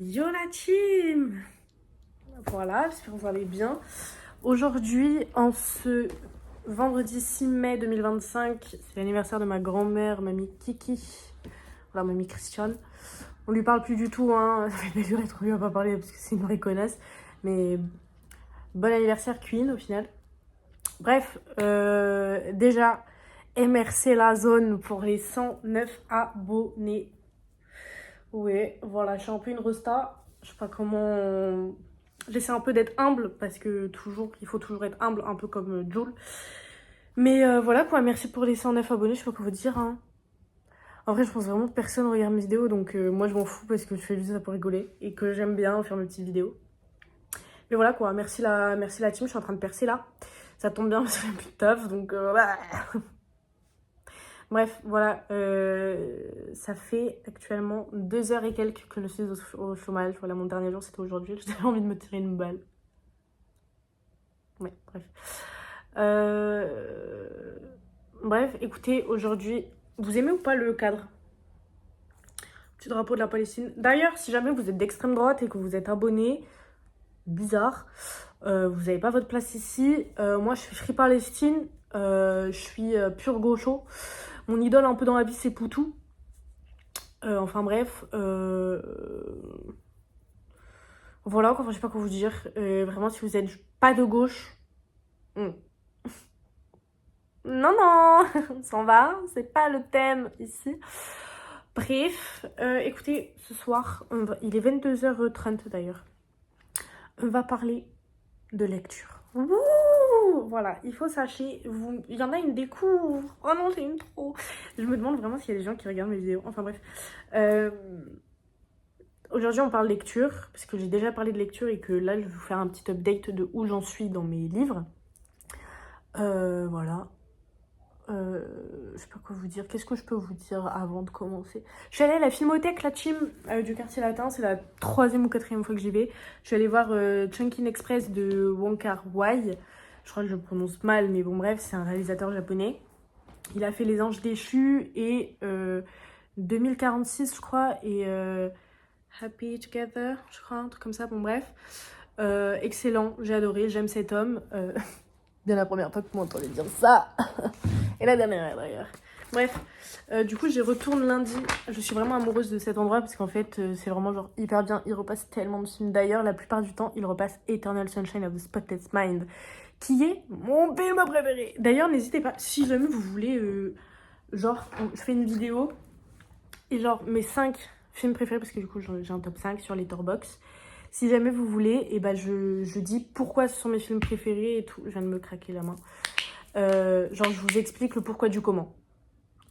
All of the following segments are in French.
Yo la team! Voilà, j'espère que vous allez bien. Aujourd'hui, en ce vendredi 6 mai 2025, c'est l'anniversaire de ma grand-mère, mamie Kiki. Voilà, mamie Christiane. On lui parle plus du tout, hein. Ça fait des jours qu'on lui a pas parlé parce que c'est une vraie connasse. Mais bon anniversaire Queen au final. Bref, déjà, MRC la zone pour les 109 abonnés. Ouais, voilà, je suis un peu une resta. Je sais pas comment. J'essaie un peu d'être humble parce que toujours, il faut toujours être humble, un peu comme Jules. Mais voilà quoi, merci pour les 109 abonnés, je sais pas quoi vous dire. Hein. En vrai, je pense vraiment que personne regarde mes vidéos, donc moi je m'en fous parce que je fais juste ça pour rigoler et que j'aime bien faire mes petites vidéos. Mais voilà quoi, merci la team, je suis en train de percer là. Ça tombe bien parce que j'ai plus de taf, donc voilà. Bref, voilà, ça fait actuellement 2 heures et quelques que je suis au chômage. Voilà, mon dernier jour, c'était aujourd'hui. J'avais envie de me tirer une balle. Ouais, bref. Bref, écoutez, aujourd'hui, vous aimez ou pas le cadre? Petit drapeau de la Palestine. D'ailleurs, si jamais vous êtes d'extrême droite et que vous êtes abonné, bizarre, vous n'avez pas votre place ici. Moi, je suis Free Palestine, je suis pur gaucho. Mon idole un peu dans la vie, c'est Poutou. Enfin bref, voilà, quoi, enfin, je sais pas quoi vous dire. Vraiment, si vous êtes pas de gauche, non, non, on s'en va, c'est pas le thème ici. Bref, écoutez, ce soir, il est 22h30 d'ailleurs. On va parler de lecture. Ouh, voilà, il faut sachez, il y en a une découvre. Oh non, c'est une trop. Je me demande vraiment s'il y a des gens qui regardent mes vidéos. Enfin bref. Aujourd'hui, on parle lecture, parce que j'ai déjà parlé de lecture et que là, je vais vous faire un petit update de où j'en suis dans mes livres. Voilà. Je sais pas quoi vous dire. Qu'est-ce que je peux vous dire avant de commencer? Je suis allée à la Filmothèque, la team du quartier latin. C'est la 3e ou 4e fois que j'y vais. Je suis allée voir Chungking Express de Wong Kar-wai. Je crois que je le prononce mal, mais bon, bref, c'est un réalisateur japonais. Il a fait Les Anges déchus et 2046, je crois, et Happy Together, je crois, un truc comme ça. Bon, bref. Excellent, j'ai adoré, j'aime cet homme. Bien la première fois que vous m'entendez dire ça. Et la dernière d'ailleurs. Bref, du coup, j'y retourne lundi. Je suis vraiment amoureuse de cet endroit parce qu'en fait, c'est vraiment genre hyper bien. Il repasse tellement de films. D'ailleurs, la plupart du temps, il repasse Eternal Sunshine of the Spotless Mind, qui est mon film préféré. D'ailleurs, n'hésitez pas, si jamais vous voulez, genre, je fais une vidéo et genre mes 5 films préférés, parce que du coup, j'ai un top 5 sur Letterboxd. Si jamais vous voulez, et ben je dis pourquoi ce sont mes films préférés et tout. Je viens de me craquer la main. Genre, je vous explique le pourquoi du comment.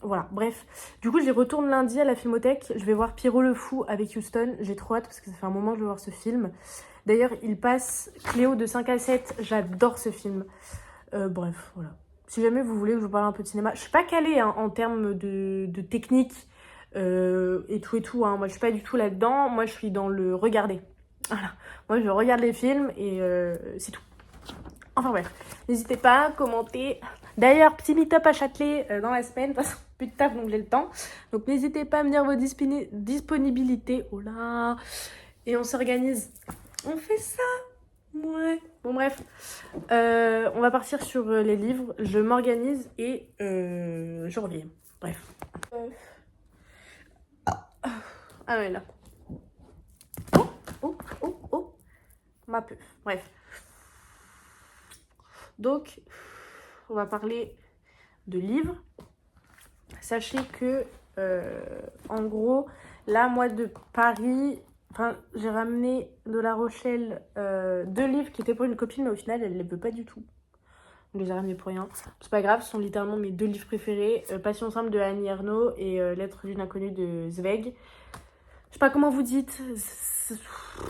Voilà, bref. Du coup, j'y retourne lundi à la Filmothèque. Je vais voir Pierrot le Fou avec Houston. J'ai trop hâte parce que ça fait un moment que je veux voir ce film. D'ailleurs, il passe Cléo de 5 à 7. J'adore ce film. Bref, voilà. Si jamais vous voulez que je vous parle un peu de cinéma, je suis pas calée hein, en termes de technique et tout. Hein. Moi, je suis pas du tout là-dedans. Moi, je suis dans le regarder. Voilà. Moi, je regarde les films et c'est tout. Enfin bref, n'hésitez pas à commenter. D'ailleurs, petit meet-up à Châtelet dans la semaine, parce que plus de taf donc j'ai le temps. Donc n'hésitez pas à me dire vos disponibilités. Oh là. Et on s'organise. On fait ça. Ouais. Bon bref, on va partir sur les livres. Je m'organise et je reviens. Bref. Ah ouais là. Oh. Ma peu. Bref. Donc, on va parler de livres. Sachez que, en gros, là, moi, de Paris, j'ai ramené de La Rochelle 2 livres qui étaient pour une copine, mais au final, elle ne les veut pas du tout. Donc, je les ai ramenés pour rien. C'est pas grave, ce sont littéralement mes 2 livres préférés. Passion simple de Annie Ernaux et Lettre d'une inconnue de Zweig. Je sais pas comment vous dites.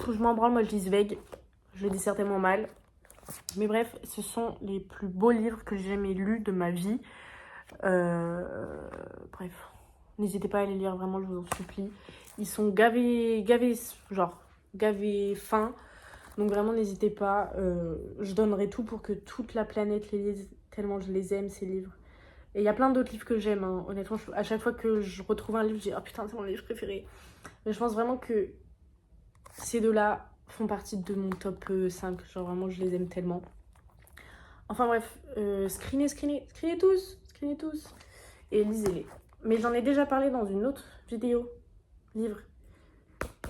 Je m'en branle, moi, je dis Zweig. Je le dis certainement mal. Mais bref, ce sont les plus beaux livres que j'ai jamais lus de ma vie. Bref, n'hésitez pas à les lire, vraiment, je vous en supplie. Ils sont gavés fins. Donc vraiment, n'hésitez pas. Je donnerai tout pour que toute la planète les lise, tellement je les aime, ces livres. Et il y a plein d'autres livres que j'aime, hein. Honnêtement, à chaque fois que je retrouve un livre, je dis « Oh putain, c'est mon livre préféré ». Mais je pense vraiment que Ces deux-là font partie de mon top 5. Genre vraiment, je les aime tellement. Enfin bref, screenez tous. Et lisez-les. Mais j'en ai déjà parlé dans une autre vidéo. Livre.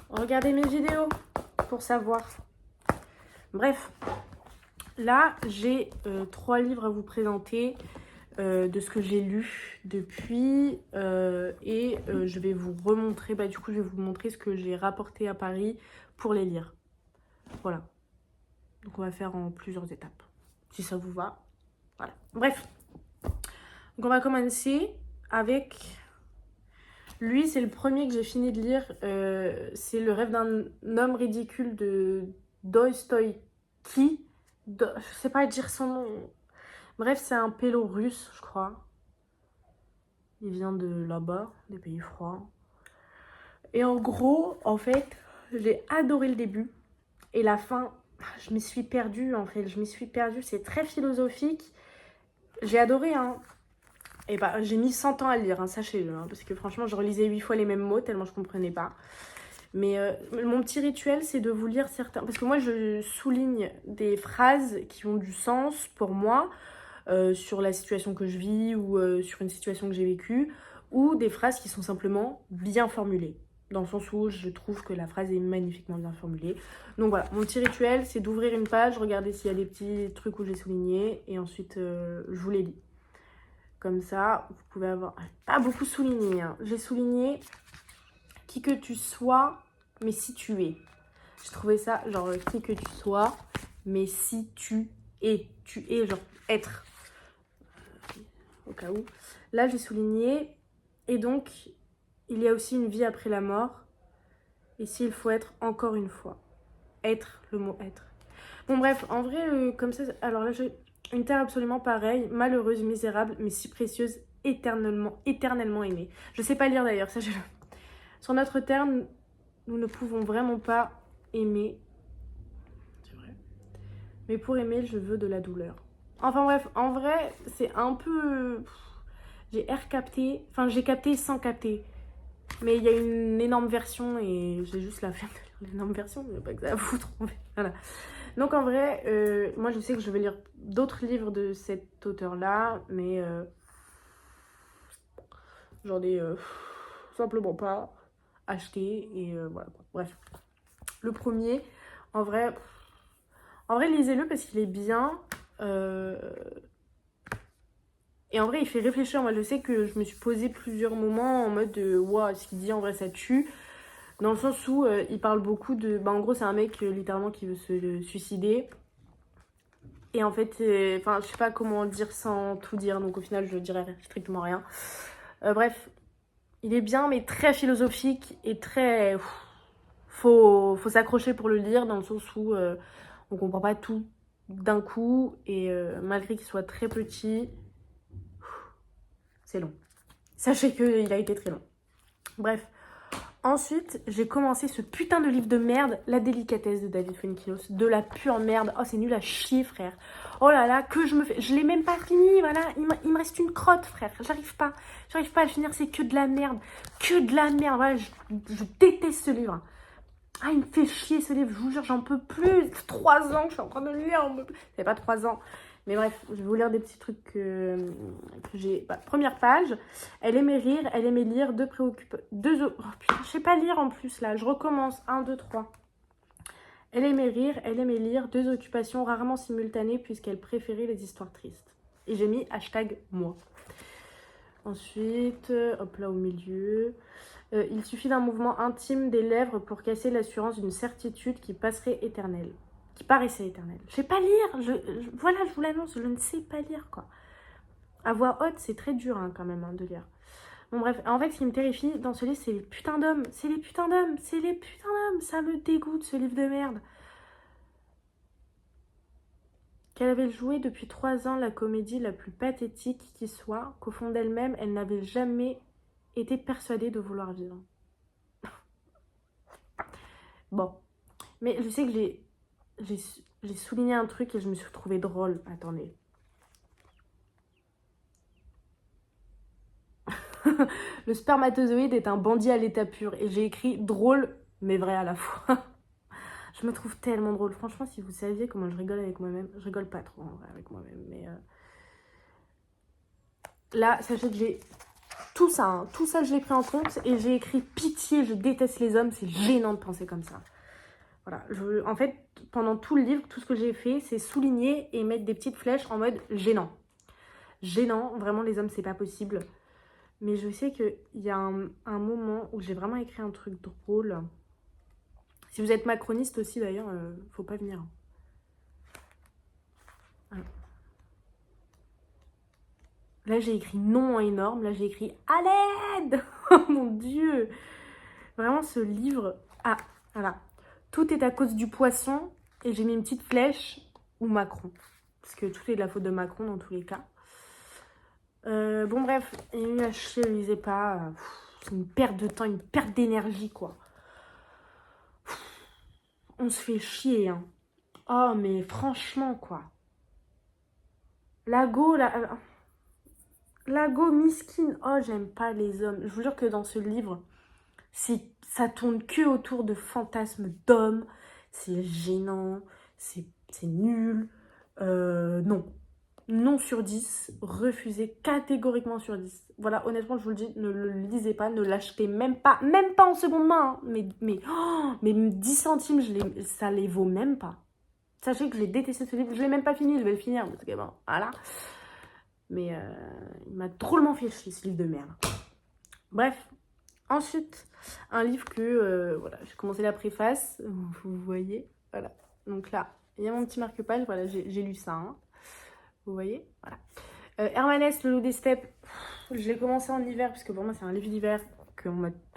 Regardez mes vidéos pour savoir. Bref. Là, j'ai 3 livres à vous présenter de ce que j'ai lu depuis. Je vais vous remontrer, du coup, je vais vous montrer ce que j'ai rapporté à Paris pour les lire. Voilà. Donc, on va faire en plusieurs étapes, si ça vous va. Voilà. Bref. Donc, on va commencer avec... Lui, c'est le premier que j'ai fini de lire. C'est Le rêve d'un homme ridicule de Dostoïevski. Je sais pas dire son nom. Bref, c'est un pélo russe, je crois. Il vient de là-bas, des pays froids. Et en gros, en fait, j'ai adoré le début. Et la fin, je m'y suis perdue, en fait. C'est très philosophique. J'ai adoré, hein. Et j'ai mis 100 ans à le lire, hein, sachez-le. Hein, parce que franchement, je relisais 8 fois les mêmes mots, tellement je comprenais pas. Mais mon petit rituel, c'est de vous lire certains... Parce que moi, je souligne des phrases qui ont du sens pour moi, sur la situation que je vis ou sur une situation que j'ai vécue, ou des phrases qui sont simplement bien formulées. Dans le sens où je trouve que la phrase est magnifiquement bien formulée. Donc voilà, mon petit rituel, c'est d'ouvrir une page, regarder s'il y a des petits trucs où j'ai souligné, et ensuite je vous les lis. Comme ça, vous pouvez avoir... Pas beaucoup souligné, hein. J'ai souligné qui que tu sois, mais si tu es. J'ai trouvé ça, genre, qui que tu sois, mais si tu es. Tu es, genre, être. Au cas où. Là, j'ai souligné. Et donc, il y a aussi une vie après la mort. Et s'il faut être encore une fois. Être, le mot être. Bon, bref, en vrai, comme ça... Alors là, j'ai une terre absolument pareille. Malheureuse, misérable, mais si précieuse, éternellement aimée. Je sais pas lire d'ailleurs, ça, Sur notre terre, nous ne pouvons vraiment pas aimer. C'est vrai. Mais pour aimer, je veux de la douleur. Enfin bref, en vrai, c'est un peu... J'ai capté. Enfin, j'ai capté sans capter. Mais il y a une énorme version et j'ai juste la flemme de lire l'énorme version. Il n'y a pas que ça à foutre. Voilà. Donc en vrai, moi je sais que je vais lire d'autres livres de cet auteur-là. Mais j'en ai simplement pas acheté. Et voilà. Bref. Le premier, en vrai, lisez-le parce qu'il est bien. Et en vrai, il fait réfléchir. Moi, je sais que je me suis posé plusieurs moments en mode waouh, ce qu'il dit, en vrai, ça tue. Dans le sens où il parle beaucoup de... en gros, c'est un mec littéralement qui veut se suicider. Et en fait, je sais pas comment dire sans tout dire. Donc au final, je dirais strictement rien. Bref, il est bien, mais très philosophique et très... Faut s'accrocher pour le lire dans le sens où on comprend pas tout d'un coup. Et malgré qu'il soit très petit, c'est long. Sachez qu'il a été très long. Bref. Ensuite, j'ai commencé ce putain de livre de merde, La délicatesse de David Fuenkilos. De la pure merde. Oh, c'est nul à chier, frère. Oh là là, que je me fais... Je l'ai même pas fini, voilà. Il me reste une crotte, frère. J'arrive pas à le finir, c'est que de la merde. Que de la merde, voilà. Je déteste ce livre. Ah, il me fait chier ce livre, je vous jure, j'en peux plus. 3 ans que je suis en train de le lire. C'est pas 3 ans. Mais bref, je vais vous lire des petits trucs que j'ai. Première page. Elle aimait rire, elle aimait lire, oh putain, je sais pas lire en plus là. Je recommence. 1, 2, 3. Elle aimait rire, elle aimait lire, 2 occupations rarement simultanées puisqu'elle préférait les histoires tristes. Et j'ai mis #moi. Ensuite, hop là au milieu. Il suffit d'un mouvement intime des lèvres pour casser l'assurance d'une certitude qui paraissait éternelle. Je sais pas lire, voilà, je vous l'annonce, je ne sais pas lire, quoi. À voix haute, c'est très dur, hein, quand même, de lire. Bon, bref, en fait, ce qui me terrifie dans ce livre, c'est les putains d'hommes. Ça me dégoûte, ce livre de merde. Qu'elle avait joué depuis 3 ans la comédie la plus pathétique qui soit, qu'au fond d'elle-même, elle n'avait jamais été persuadée de vouloir vivre. Bon. Mais je sais que j'ai souligné un truc et je me suis trouvée drôle. Attendez. Le spermatozoïde est un bandit à l'état pur. Et j'ai écrit drôle, mais vrai à la fois. Je me trouve tellement drôle. Franchement, si vous saviez comment je rigole avec moi-même, je rigole pas trop en vrai avec moi-même, mais là, sachez que j'ai tout ça, hein. Tout ça je l'ai pris en compte et j'ai écrit pitié, je déteste les hommes, c'est gênant de penser comme ça. Voilà, en fait, pendant tout le livre, tout ce que j'ai fait, c'est souligner et mettre des petites flèches en mode gênant. Gênant, vraiment les hommes, c'est pas possible. Mais je sais qu'il y a un moment où j'ai vraiment écrit un truc drôle. Si vous êtes macroniste aussi d'ailleurs, faut pas venir. Voilà. Là j'ai écrit non en énorme, là j'ai écrit à l'aide. Oh mon dieu. Vraiment ce livre, ah voilà, tout est à cause du poisson et j'ai mis une petite flèche ou Macron. Parce que tout est de la faute de Macron dans tous les cas. Bon bref, il y a eu à chier, je lisais pas. C'est une perte de temps, une perte d'énergie quoi. On se fait chier hein. Oh mais franchement quoi. Lago, Lago miskin. Oh j'aime pas les hommes. Je vous jure que dans ce livre, ça tourne que autour de fantasmes d'hommes. C'est gênant, c'est nul. Non. Non sur 10, refusé catégoriquement sur 10. Voilà, honnêtement, je vous le dis, ne le lisez pas, ne l'achetez même pas en seconde main. Hein. Mais 10 centimes, ça les vaut même pas. Sachez que je l'ai détesté ce livre, je l'ai même pas fini, je vais le finir. Parce que bon, voilà. Mais il m'a drôlement fait chier ce livre de merde. Bref, ensuite, un livre que, voilà, j'ai commencé la préface, vous voyez, voilà. Donc là, il y a mon petit marque-page, voilà, j'ai lu ça, hein. Vous voyez, voilà. Hermanès, le loup des steppes, je l'ai commencé en hiver, parce que pour moi c'est un livre d'hiver,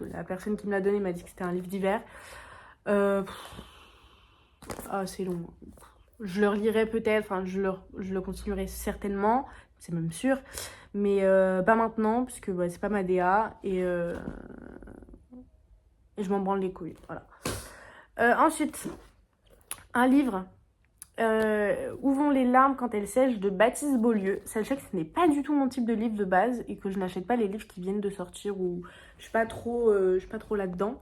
la personne qui me l'a donné m'a dit que c'était un livre d'hiver. Ah, c'est long. Je le relirai peut-être, enfin je le continuerai certainement, c'est même sûr, mais pas maintenant, puisque bah, c'est pas ma DA, et je m'en branle les couilles, voilà. Ensuite, un livre, Où vont les larmes quand elles sèchent de Baptiste Beaulieu. Sachez que ce n'est pas du tout mon type de livre de base, et que je n'achète pas les livres qui viennent de sortir, ou je suis pas trop là-dedans.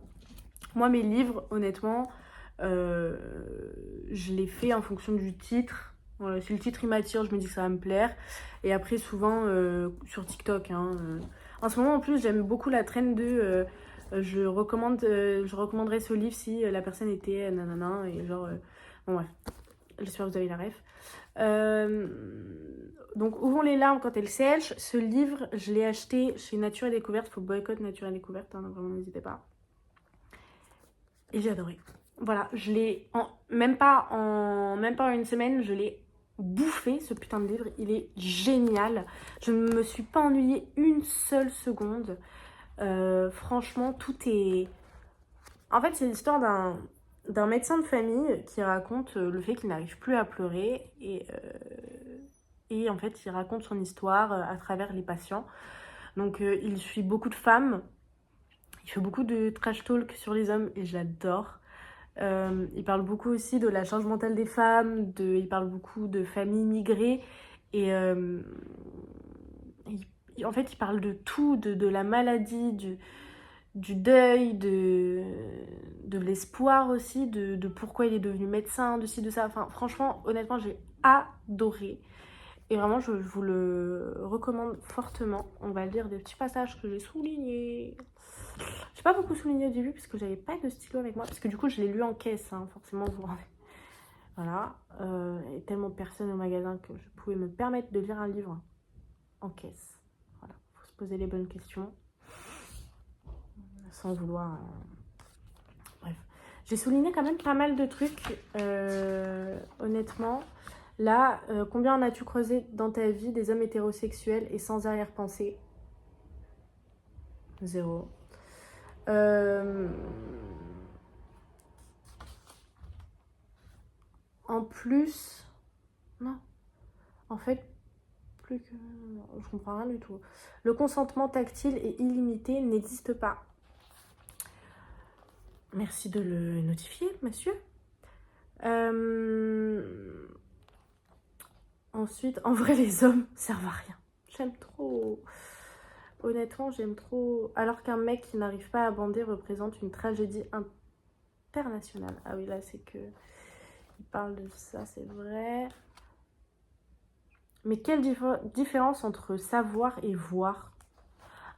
Moi, mes livres, honnêtement, je les fais en fonction du titre. Voilà, si le titre il m'attire, je me dis que ça va me plaire. Et après, souvent sur TikTok. Hein, En ce moment, en plus, j'aime beaucoup la trend de je recommanderais ce livre si la personne était nanana. Et genre, bon, bref, j'espère que vous avez la ref. Donc, Où vont les larmes quand elles sèchent. Ce livre, je l'ai acheté chez Nature et Découverte. Il faut boycott Nature et Découverte, hein, vraiment, n'hésitez pas. Et j'ai adoré. Voilà, je l'ai même pas en une semaine, je l'ai bouffé ce putain de livre. Il est génial. Je ne me suis pas ennuyée une seule seconde. Franchement, tout est. En fait, c'est l'histoire d'un médecin de famille qui raconte le fait qu'il n'arrive plus à pleurer et en fait, il raconte son histoire à travers les patients. Donc, il suit beaucoup de femmes. Il fait beaucoup de trash talk sur les hommes et j'adore. Il parle beaucoup aussi de la charge mentale des femmes, il parle beaucoup de familles migrées et en fait il parle de tout, de la maladie, du deuil, de l'espoir aussi, de pourquoi il est devenu médecin, de ci, de ça. Enfin franchement, honnêtement, j'ai adoré. Et vraiment, je vous le recommande fortement. On va lire des petits passages que j'ai soulignés. J'ai pas beaucoup souligné au début parce que j'avais pas de stylo avec moi. Parce que du coup, je l'ai lu en caisse, hein, forcément. Voilà. Il y a tellement de personnes au magasin que je pouvais me permettre de lire un livre en caisse. Voilà. Faut se poser les bonnes questions. Sans vouloir. Bref. J'ai souligné quand même pas mal de trucs. Honnêtement. Là, combien en as-tu croisé dans ta vie des hommes hétérosexuels et sans arrière-pensée? 0. En plus, non. En fait, plus que. Je comprends rien du tout. Le consentement tactile et illimité n'existe pas. Merci de le notifier, monsieur. Ensuite, en vrai, les hommes servent à rien. J'aime trop. Honnêtement, j'aime trop. Alors qu'un mec qui n'arrive pas à bander représente une tragédie international. Ah oui, là, c'est que... Il parle de ça, c'est vrai. Mais quelle différence entre savoir et voir?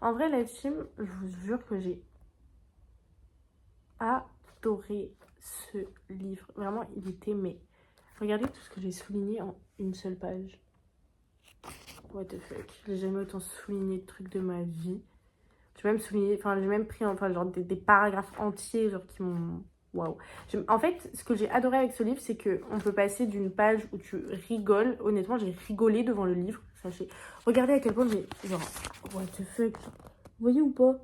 En vrai, la team, je vous jure que j'ai adoré ce livre. Vraiment, il était... Mais regardez tout ce que j'ai souligné en une seule page. What the fuck. J'ai jamais autant souligné de trucs de ma vie. J'ai même souligné... Enfin, j'ai même pris genre des paragraphes entiers genre qui m'ont... Waouh. En fait, ce que j'ai adoré avec ce livre, c'est qu'on peut passer d'une page où tu rigoles. Honnêtement, j'ai rigolé devant le livre. Sachez. Regardez à quel point j'ai... Genre, what the fuck. Vous voyez ou pas? Vous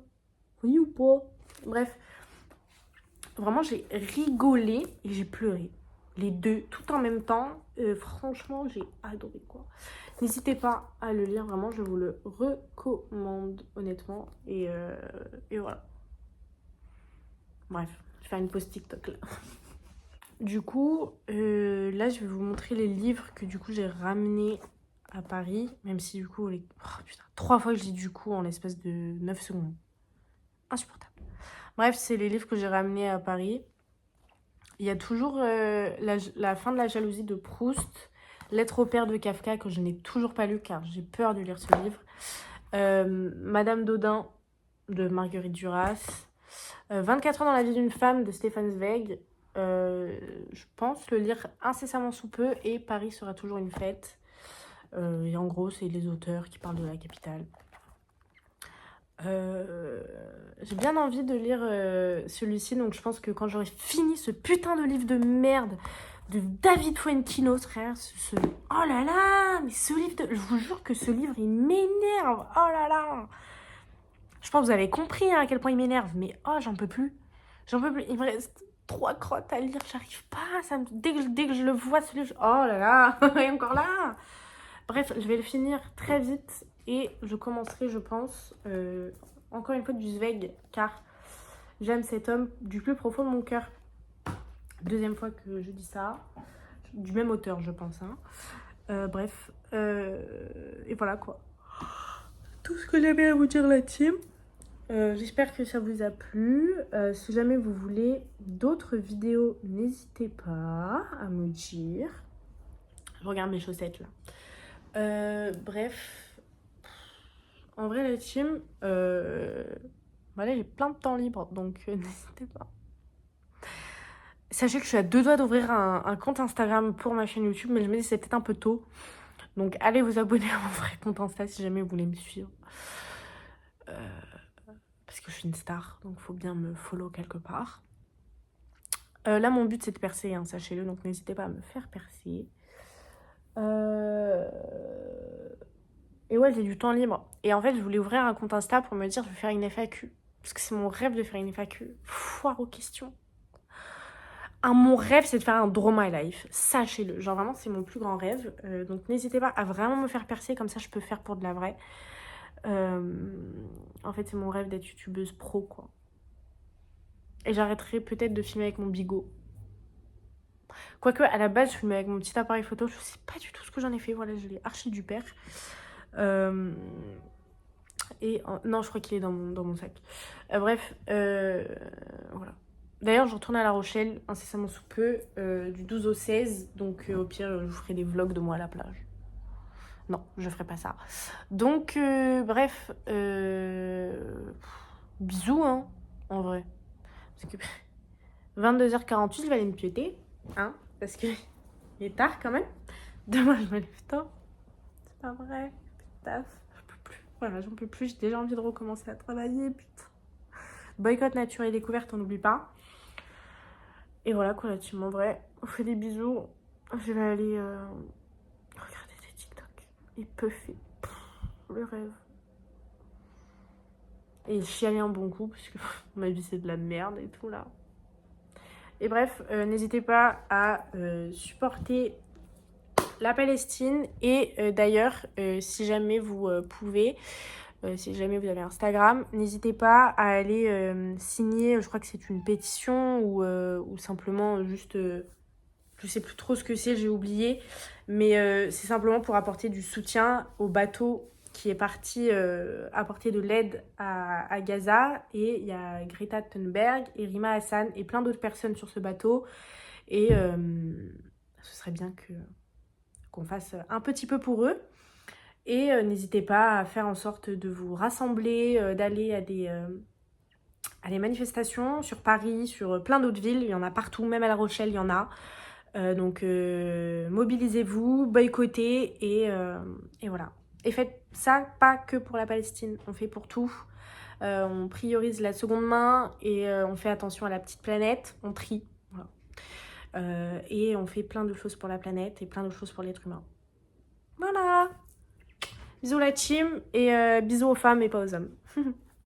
voyez ou pas? Bref. Vraiment, j'ai rigolé et j'ai pleuré. Les deux, tout en même temps. Franchement, j'ai adoré, quoi. N'hésitez pas à le lire, vraiment, je vous le recommande, honnêtement. Et voilà. Bref, je vais faire une pause TikTok, là. Du coup, là, je vais vous montrer les livres que, du coup, j'ai ramenés à Paris. Même si, du coup, oh, putain, 3 fois que je dis du coup en l'espace de 9 secondes. Insupportable. Bref, c'est les livres que j'ai ramenés à Paris. Il y a toujours la fin de la jalousie de Proust, Lettre au père de Kafka, que je n'ai toujours pas lu car j'ai peur de lire ce livre, Madame Dodin de Marguerite Duras, 24 ans dans la vie d'une femme de Stéphane Zweig. Je pense le lire incessamment sous peu, et Paris sera toujours une fête. Et en gros, c'est les auteurs qui parlent de la capitale. J'ai bien envie de lire celui-ci, donc je pense que quand j'aurai fini ce putain de livre de merde de David Fuenquinos, frère, oh là là, mais ce livre, je vous jure que ce livre, il m'énerve, oh là là. Je pense que vous avez compris hein, à quel point il m'énerve, mais oh, j'en peux plus. J'en peux plus, il me reste 3 crottes à lire, j'arrive pas, dès que je le vois, ce livre, oh là là, il est encore là. Bref, je vais le finir très vite. Et je commencerai, je pense, encore une fois du Zweig, car j'aime cet homme du plus profond de mon cœur. Deuxième fois que je dis ça. Du même auteur, je pense. Hein. Bref. Et voilà quoi. Tout ce que j'avais à vous dire la team. J'espère que ça vous a plu. Si jamais vous voulez d'autres vidéos, n'hésitez pas à me dire. Je regarde mes chaussettes là. Bref. En vrai, la team, voilà, j'ai plein de temps libre, donc n'hésitez pas. Sachez que je suis à 2 doigts d'ouvrir un compte Instagram pour ma chaîne YouTube, mais je me dis que c'est peut-être un peu tôt. Donc allez vous abonner à mon vrai compte Insta si jamais vous voulez me suivre. Parce que je suis une star, donc il faut bien me follow quelque part. Là, mon but, c'est de percer, hein, sachez-le, donc n'hésitez pas à me faire percer. Et ouais, j'ai du temps libre. Et en fait, je voulais ouvrir un compte Insta pour me dire, je vais faire une FAQ. Parce que c'est mon rêve de faire une FAQ. Foire aux questions. Mon rêve, c'est de faire un Draw My Life. Sachez-le. Genre, vraiment, c'est mon plus grand rêve. Donc, n'hésitez pas à vraiment me faire percer. Comme ça, je peux faire pour de la vraie. En fait, c'est mon rêve d'être youtubeuse pro, quoi. Et j'arrêterai peut-être de filmer avec mon bigot. Quoique, à la base, je filmais avec mon petit appareil photo. Je sais pas du tout ce que j'en ai fait. Voilà, je l'ai archi du père. Non, je crois qu'il est dans mon sac. Bref, voilà. D'ailleurs, je retourne à La Rochelle incessamment sous peu, du 12 au 16. Donc, au pire, je vous ferai des vlogs de moi à la plage. Non, je ferai pas ça. Donc, bref, bisous, hein, en vrai. Parce que 22h48, je vais aller me pioter, hein, parce que il est tard quand même. Demain, je me lève tôt. C'est pas vrai, taf. Voilà, j'en peux plus, j'ai déjà envie de recommencer à travailler, putain. Boycott nature et découverte, on n'oublie pas. Et voilà quoi, la team, en vrai, on fait des bisous. Je vais aller regarder des TikTok et puffer. Le rêve. Et chialer un bon coup, parce que ma vie c'est de la merde et tout là. Et bref, n'hésitez pas à supporter la Palestine. Et d'ailleurs, si jamais vous pouvez... si jamais vous avez Instagram, n'hésitez pas à aller signer, je crois que c'est une pétition ou simplement juste, je sais plus trop ce que c'est, j'ai oublié, mais c'est simplement pour apporter du soutien aux bateaux qui est parti apporter de l'aide à Gaza. Et il y a Greta Thunberg et Rima Hassan et plein d'autres personnes sur ce bateau. Et ce serait bien qu'on fasse un petit peu pour eux. Et n'hésitez pas à faire en sorte de vous rassembler, d'aller à des manifestations sur Paris, sur plein d'autres villes. Il y en a partout, même à La Rochelle, il y en a. Donc mobilisez-vous, boycottez et voilà. Et faites ça pas que pour la Palestine, on fait pour tout. On priorise la seconde main et on fait attention à la petite planète, on trie. Voilà. Et on fait plein de choses pour la planète et plein de choses pour l'être humain. Voilà. Bisous la team et bisous aux femmes et pas aux hommes.